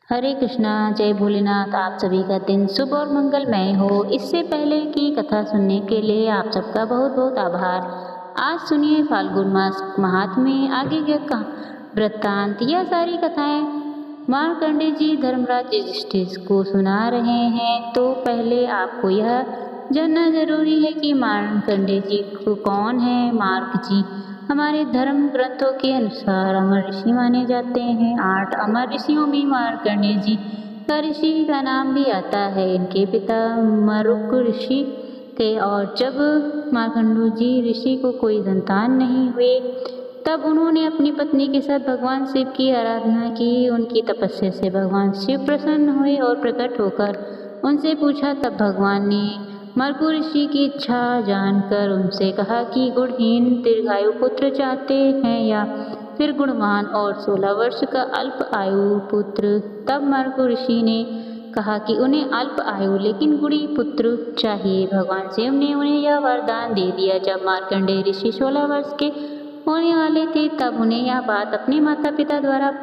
हरे कृष्णा, जय भोलेनाथ। आप सभी का दिन शुभ और मंगलमय हो। इससे पहले की कथा सुनने के लिए आप सबका बहुत बहुत आभार। आज सुनिए फाल्गुन मास महात्म्य आगे का वृत्तांत। यह सारी कथाएं मार्कंडेय जी धर्मराज युधिष्ठिर को सुना रहे हैं। तो पहले आपको यह जानना जरूरी है कि मार्कंडेय जी को कौन है। मार्क जी हमारे धर्म ग्रंथों के अनुसार अमर ऋषि माने जाते हैं। 8 अमर ऋषियों में मार्कंडेय जी का ऋषि का नाम भी आता है। इनके पिता मरुक ऋषि थे और जब मार्कंडेय जी ऋषि को कोई संतान नहीं हुए तब उन्होंने अपनी पत्नी के साथ भगवान शिव की आराधना की। उनकी तपस्या से भगवान शिव प्रसन्न हुए और प्रकट होकर उनसे पूछा। तब भगवान ने मरकु ऋषि की इच्छा जानकर उनसे कहा कि गुणहीन दीर्घायु पुत्र चाहते हैं या फिर गुणवान और 16 वर्ष का अल्प आयु पुत्र। तब मरकु ऋषि ने कहा कि उन्हें अल्प आयु लेकिन गुणी पुत्र चाहिए। भगवान शिव ने उन्हें यह वरदान दे दिया। जब मार्कंडेय ऋषि 16 वर्ष के होने वाले थे तब उन्हें यह बात अपने माता पिता द्वारा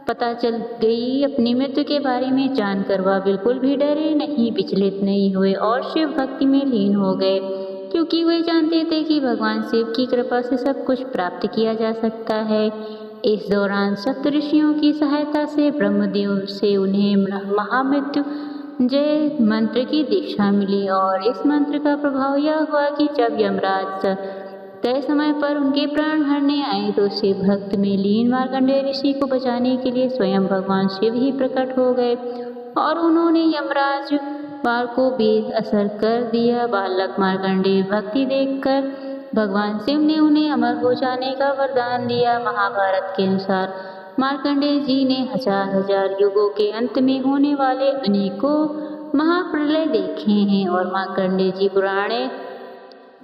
पता चल गई। अपनी मृत्यु के बारे में जानकर वह बिल्कुल भी डरे नहीं, विचलित नहीं हुए और शिव भक्ति में लीन हो गए, क्योंकि वे जानते थे कि भगवान शिव की कृपा से सब कुछ प्राप्त किया जा सकता है। इस दौरान सप्त ऋषियों की सहायता से ब्रह्मदेव से उन्हें महामृत्युंजय मंत्र की दीक्षा मिली और इस मंत्र का प्रभाव यह हुआ कि जब यमराज तय समय पर उनके प्राण हरने आए तो शिव भक्त में लीन मार्कंडेय ऋषि को बचाने के लिए स्वयं भगवान शिव ही प्रकट हो गए और उन्होंने यमराज बाल को बेअसर कर दिया। बालक मार्कंडेय भक्ति देखकर भगवान शिव ने उन्हें अमर हो जाने का वरदान दिया। महाभारत के अनुसार मार्कंडेय जी ने हजार युगों के अंत में होने वाले अनेकों महाप्रलय देखे हैं और मार्कंडेय जी पुराणे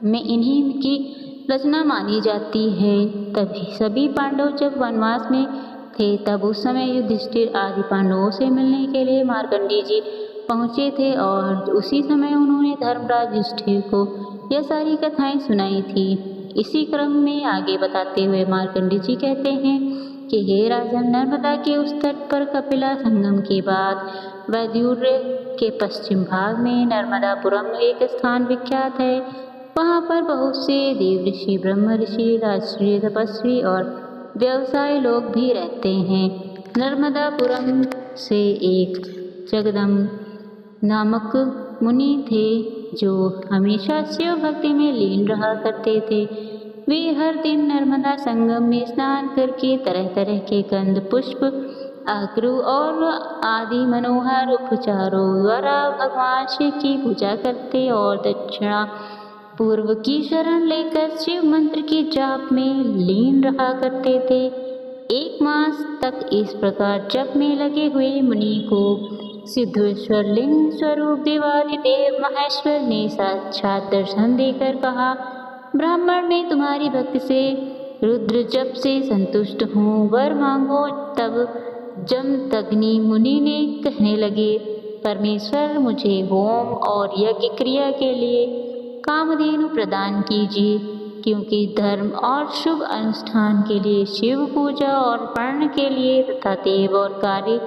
में इन्हीं की रचना मानी जाती है। तभी सभी पांडव जब वनवास में थे तब उस समय युधिष्ठिर आदि पांडवों से मिलने के लिए मार्कंडेय जी पहुँचे थे और उसी समय उन्होंने धर्मराज युधिष्ठिर को यह सारी कथाएं सुनाई थी। इसी क्रम में आगे बताते हुए मार्कंडेय जी कहते हैं कि हे राजन, नर्मदा के उस तट पर कपिला संगम के बाद वैदुर्य के पश्चिम भाग में नर्मदापुरम एक स्थान विख्यात है। वहाँ पर बहुत से देव ऋषि, ब्रह्म ऋषि, राजश्री, तपस्वी और व्यवसाय लोग भी रहते हैं। नर्मदापुरम से एक जगदम नामक मुनि थे जो हमेशा शिव भक्ति में लीन रहा करते थे। वे हर दिन नर्मदा संगम में स्नान करके तरह तरह के कंद, पुष्प, अक्रू और आदि मनोहर उपचारों द्वारा भगवान शिव की पूजा करते और दक्षिणा पूर्व की शरण लेकर शिव मंत्र के जाप में लीन रहा करते थे। 1 मास तक इस प्रकार जप में लगे हुए मुनि को सिद्धेश्वर लिंग स्वरूप देवादिदेव महेश्वर ने साक्षात दर्शन देकर कहा, ब्राह्मण मैं तुम्हारी भक्ति से रुद्र जप से संतुष्ट हूँ, वर मांगो। तब जमदग्नि मुनि ने कहने लगे, परमेश्वर मुझे होम और यज्ञ क्रिया के लिए कामधेनु प्रदान कीजिए, क्योंकि धर्म और शुभ अनुष्ठान के लिए, शिव पूजा और पर्ण के लिए तथा देव और कार्य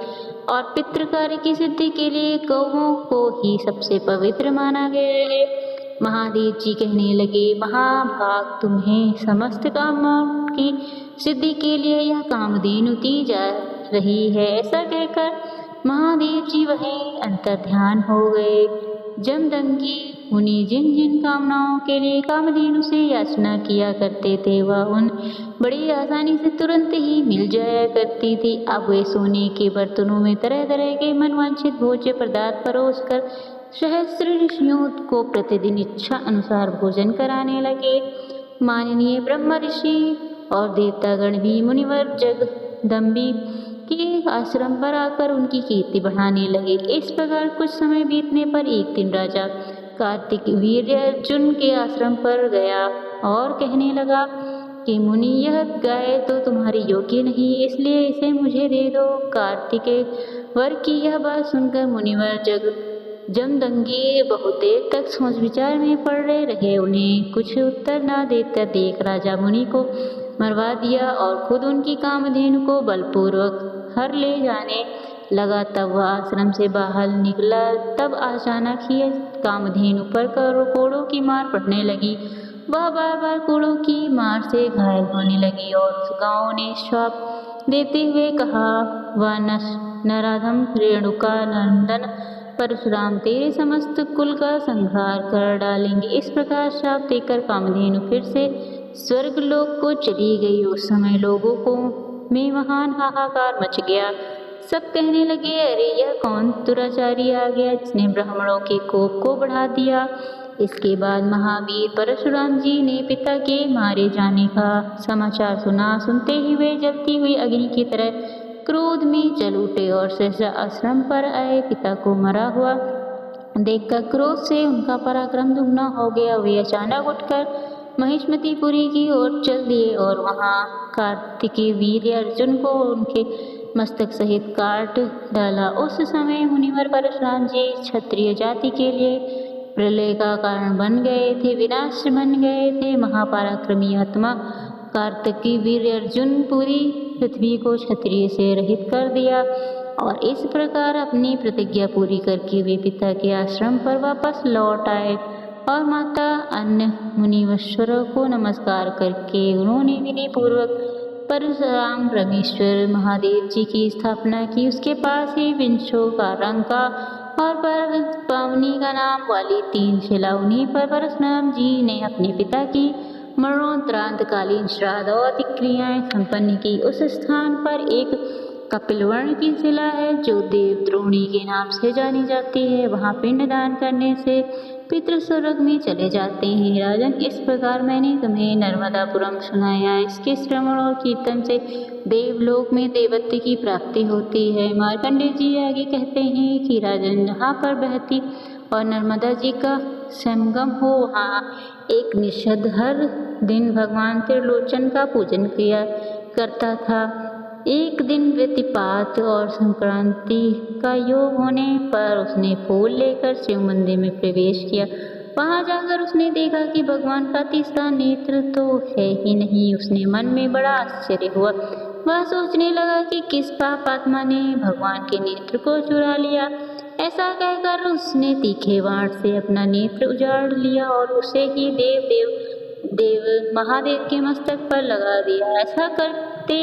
और पितृ कार्य की सिद्धि के लिए गौओं को ही सबसे पवित्र माना गया है। महादेव जी कहने लगे, महाभाग, तुम्हें समस्त कामों की सिद्धि के लिए यह कामधेनु दी जा रही है। ऐसा कहकर महादेव जी वहीं अंतर्ध्यान हो गए। जमदग्नि मुनि जिन जिन कामनाओं के लिए कामधेनु से याचना किया करते थे वह उन बड़ी आसानी से तुरंत ही मिल जाया करती थी। अब वे सोने के बर्तनों में तरह तरह के मनवांछित भोज्य पदार्थ परोसकर सहस्त्र ऋषियों को प्रतिदिन इच्छा अनुसार भोजन कराने लगे। माननीय ब्रह्म ऋषि और देवतागण भी मुनिवर जगदम्बी के आश्रम पर आकर उनकी कीर्ति बढ़ाने लगे। इस प्रकार कुछ समय बीतने पर एक दिन राजा कार्तिक वीर्य अर्जुन के आश्रम पर गया और कहने लगा कि मुनि, यह गाय तो तुम्हारी योग्य नहीं, इसलिए इसे मुझे दे दो। कार्तिकेय वर की यह बात सुनकर मुनिवर जमदग्नि बहुत देर तक सोच विचार में पड़े रहे। उन्हें कुछ उत्तर न देकर देख राजा मुनि को मरवा दिया और खुद उनकी कामधेनु को बलपूर्वक हर ले जाने लगा तब वह आश्रम से बाहर निकला। तब अचानक ही कामधेनु पर कोड़ों की मार पड़ने लगी। वह बार बार कोड़ों की मार से घायल होने लगी और उस गांव ने श्राप देते हुए कहा, वह नराधम रेणुका नंदन परशुराम तेरे समस्त कुल का संहार कर डालेंगे। इस प्रकार श्राप देकर कामधेनु फिर से स्वर्गलोक को चली गई। उस समय लोगों को में महान हाहाकार मच गया। सब कहने लगे, अरे यह कौन दुराचारी आ गया जिसने ब्राह्मणों के कोप को बढ़ा दिया। इसके बाद महावीर परशुराम जी ने पिता के मारे जाने का समाचार सुना। सुनते ही वे जलती हुई अग्नि की तरह क्रोध में जल उठे और सहसा आश्रम पर आए। पिता को मरा हुआ देखकर क्रोध से उनका पराक्रम दुगना हो गया। वे अचानक उठकर महिष्मतीपुरी की ओर चल दिए और वहां कार्तिकेय वीर अर्जुन को उनके मस्तक सहित काट डाला। उस समय मुनिवर परशुराम जी क्षत्रिय जाति के लिए प्रलय का कारण बन गए थे, विनाश बन गए थे। महापराक्रमी आत्मा कार्तिकेय वीर अर्जुन पूरी पृथ्वी को क्षत्रिय से रहित कर दिया और इस प्रकार अपनी प्रतिज्ञा पूरी करके वे पिता के आश्रम पर वापस लौट आए और माता अन्य मुनिवश्वरों को नमस्कार करके उन्होंने विधि पूर्वक परशुराम परमेश्वर महादेव जी की स्थापना की। उसके पास ही विंशो का रंग का और पावनी का नाम वाली 3 शिला, उन्हीं पर परशुराम जी ने अपने पिता की मरणोपरांतकालीन श्राद्ध और क्रियाएं संपन्न की। उस स्थान पर एक कपिलवर्ण की शिला है जो देवद्रोणी के नाम से जानी जाती है। वहाँ पिंडदान करने से पितृ स्वर्ग में चले जाते हैं। राजन, इस प्रकार मैंने तुम्हें नर्मदापुरम सुनाया। इसके श्रवण और कीर्तन से देवलोक में देवत्व की प्राप्ति होती है। मार्कंडेय जी आगे कहते हैं कि राजन, जहाँ पर बहती और नर्मदा जी का संगम हो वहाँ एक निषद हर दिन भगवान त्रिलोचन का पूजन किया करता था। एक दिन व्यतिपात और संक्रांति का योग होने पर उसने फूल लेकर शिव मंदिर में प्रवेश किया। वहां जाकर उसने देखा कि भगवान का तीसरा नेत्र तो है ही नहीं। उसने मन में बड़ा आश्चर्य हुआ। वह सोचने लगा कि किस पाप आत्मा ने भगवान के नेत्र को चुरा लिया। ऐसा कहकर उसने तीखे बाण से अपना नेत्र उजाड़ लिया और उसे ही देव महादेव के मस्तक पर लगा दिया। ऐसा करते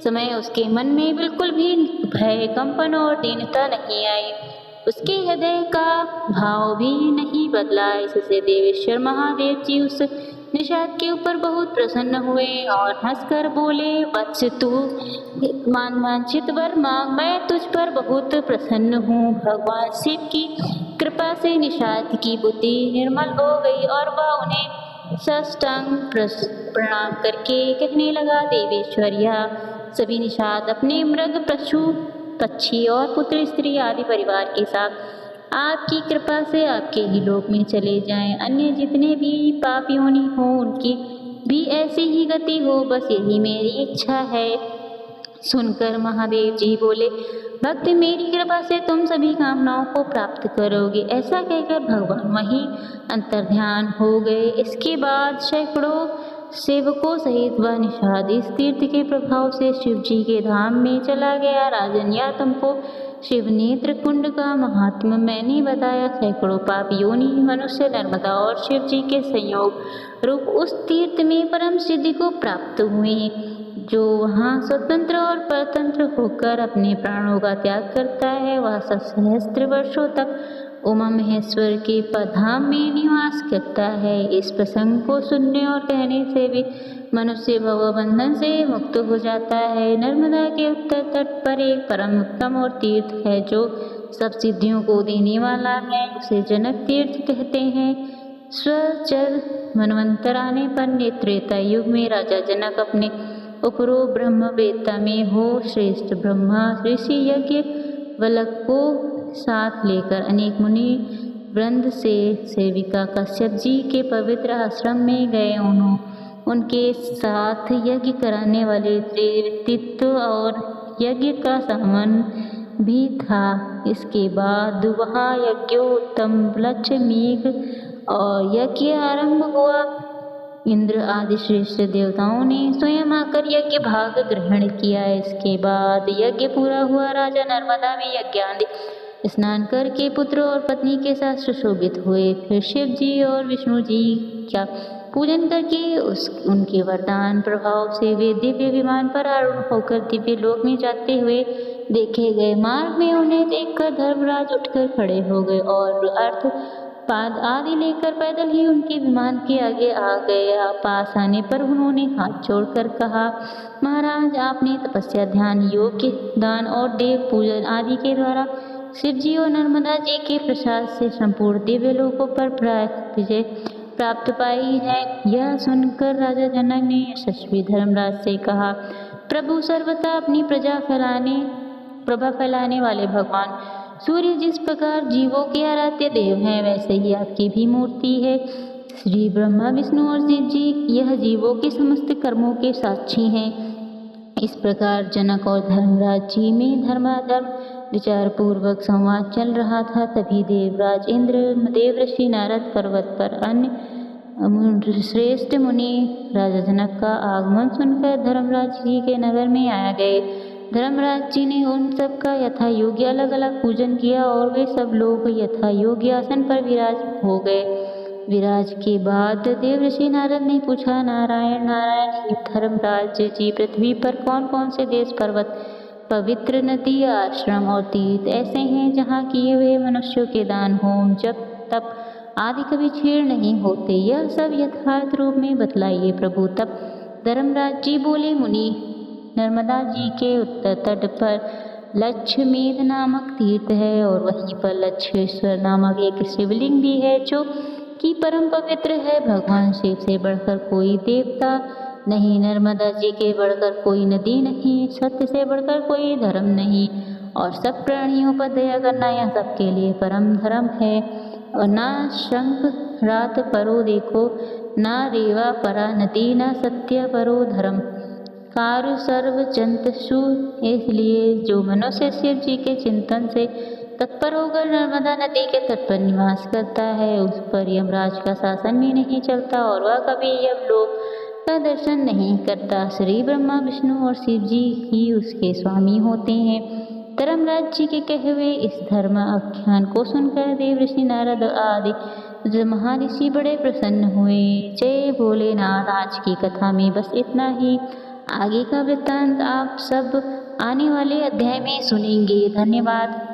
समय उसके मन में बिल्कुल भी भय, कंपन और दीनता नहीं आई। उसके हृदय का भाव भी नहीं बदला। इससे देवेश्वर महादेव जी उस निषाद के ऊपर बहुत प्रसन्न हुए और हंसकर बोले, वत्स तू वांछित वर मांग, मैं तुझ पर बहुत प्रसन्न हूँ। भगवान शिव की कृपा से निषाद की बुद्धि निर्मल हो गई और वह उन्हें साष्टांग प्रणाम करके कहने लगा, देवेश्वरिया, सभी निषाद अपने मृग, पशु, पक्षी और पुत्र, स्त्री आदि परिवार के साथ आपकी कृपा से आपके ही लोक में चले जाएं। अन्य जितने भी पाप योनि हो उनकी भी ऐसी ही गति हो, बस यही मेरी इच्छा है। सुनकर महादेव जी बोले, भक्त, मेरी कृपा से तुम सभी कामनाओं को प्राप्त करोगे। ऐसा कहकर भगवान वहीं अंतर्ध्यान हो गए। इसके बाद सैकड़ों सेवकों सहित वह निषाद इस तीर्थ के प्रभाव से शिव जी के धाम में चला गया। राजन, या तुमको शिव नेत्र कुंड का महात्मा मैंने बताया। सैकड़ों पाप योनि मनुष्य नर्मदा और शिव जी के संयोग रूप उस तीर्थ में परम सिद्धि को प्राप्त हुए। जो वहाँ स्वतंत्र और परतंत्र होकर अपने प्राणों का त्याग करता है, वह सहस्त्र वर्षों तक उमा महेश्वर के धाम में निवास करता है। इस प्रसंग को सुनने और कहने से भी मनुष्य भवबंधन से मुक्त हो जाता है। नर्मदा के उत्तर तट पर एक परम उत्तम और तीर्थ है जो सब सिद्धियों को देने वाला है। उसे जनक तीर्थ कहते हैं। स्वचर मनवंतर आने पर त्रेता युग में राजा जनक अपने उपरो ब्रह्मवेत्ता में हो श्रेष्ठ ब्रह्मा ऋषि यज्ञ वल्लभ को साथ लेकर अनेक मुनि वृंद से सेविका कश्यप जी के पवित्र आश्रम में गए। उनके साथ यज्ञ कराने वाले त्रितित्व और यज्ञ का सामान भी था। इसके बाद वहाँ यज्ञोत्तम लक्ष्य मेघ और यज्ञ आरंभ हुआ। इंद्र आदि श्रेष्ठ देवताओं ने स्वयं आकर यज्ञ भाग ग्रहण किया। इसके बाद यज्ञ पूरा हुआ। राजा नर्मदा में यज्ञादि स्नान करके पुत्र और पत्नी के साथ सुशोभित हुए। फिर शिव जी और विष्णु जी का पूजन करके उनके वरदान प्रभाव से वे दिव्य विमान पर आरूढ़ होकर दिव्य लोक में जाते हुए देखे गए। मार्ग में उन्हें देखकर धर्मराज उठकर खड़े हो गए और अर्थ पाद आदि लेकर पैदल ही उनके विमान के आगे आ गए। पास आने पर उन्होंने हाथ जोड़कर कहा, महाराज, आपने तपस्या, ध्यान, योग, दान और देव पूजन आदि के द्वारा शिव जी और नर्मदा जी के प्रसाद से संपूर्ण दिव्य लोकों पर विजय प्राप्त पाई है। यह सुनकर राजा जनक ने यशस्वी धर्मराज से कहा, प्रभु, सर्वथा अपनी प्रभा फैलाने वाले भगवान सूर्य जिस प्रकार जीवों के आराध्य देव हैं, वैसे ही आपकी भी मूर्ति है। श्री ब्रह्मा, विष्णु और शिव जी यह जीवों के समस्त कर्मों के साक्षी हैं। इस प्रकार जनक और धर्मराज जी में धर्माधर्म विचार पूर्वक संवाद चल रहा था। तभी देवराज इंद्र, देवर्षि नारद पर्वत पर अन्य श्रेष्ठ मुनि राजा जनक का आगमन सुनकर धर्मराज जी के नगर में आ गए। धर्मराज जी ने उन सब का यथा योग्य अलग अलग पूजन किया और वे सब लोग यथा योग्य आसन पर विराज हो गए। विराज के बाद देवर्षि नारद ने पूछा, नारायण नारायण, हे धर्मराज जी, पृथ्वी पर कौन कौन से देश, पर्वत, पवित्र नदी, आश्रम और तीर्थ ऐसे हैं जहाँ किए हुए मनुष्यों के दान, होम, जप, तप आदि कभी छेड़ नहीं होते? यह सब यथार्थ रूप में बतलाइए प्रभु। तब धर्मराज जी बोले, मुनि, नर्मदा जी के उत्तर तट पर लक्ष्मेध नामक तीर्थ है और वहीं पर लक्ष्मेश्वर नामक एक शिवलिंग भी है जो कि परम पवित्र है। भगवान शिव से बढ़कर कोई देवता नहीं, नर्मदा जी के बढ़कर कोई नदी नहीं, सत्य से बढ़कर कोई धर्म नहीं और सब प्राणियों पर दया करना यह सबके लिए परम धर्म है। और ना शंख रात परो देखो, ना रेवा परा नदी, ना सत्य परो धर्म, कारु सर्व जंतु। इसलिए जो मनुष्य शिव जी के चिंतन से तत्पर होकर नर्मदा नदी के तट पर निवास करता है, उस पर यमराज का शासन भी नहीं चलता और वह कभी यमलोक का दर्शन नहीं करता। श्री ब्रह्मा, विष्णु और शिव जी ही उसके स्वामी होते हैं। धर्मराज जी के कहे हुए इस धर्म आख्यान को सुनकर देवर्षि नारद आदि महर्षि बड़े प्रसन्न हुए। जय भोलेनाथ। आज की कथा में बस इतना ही। आगे का वृत्तांत आप सब आने वाले अध्याय में सुनेंगे। धन्यवाद।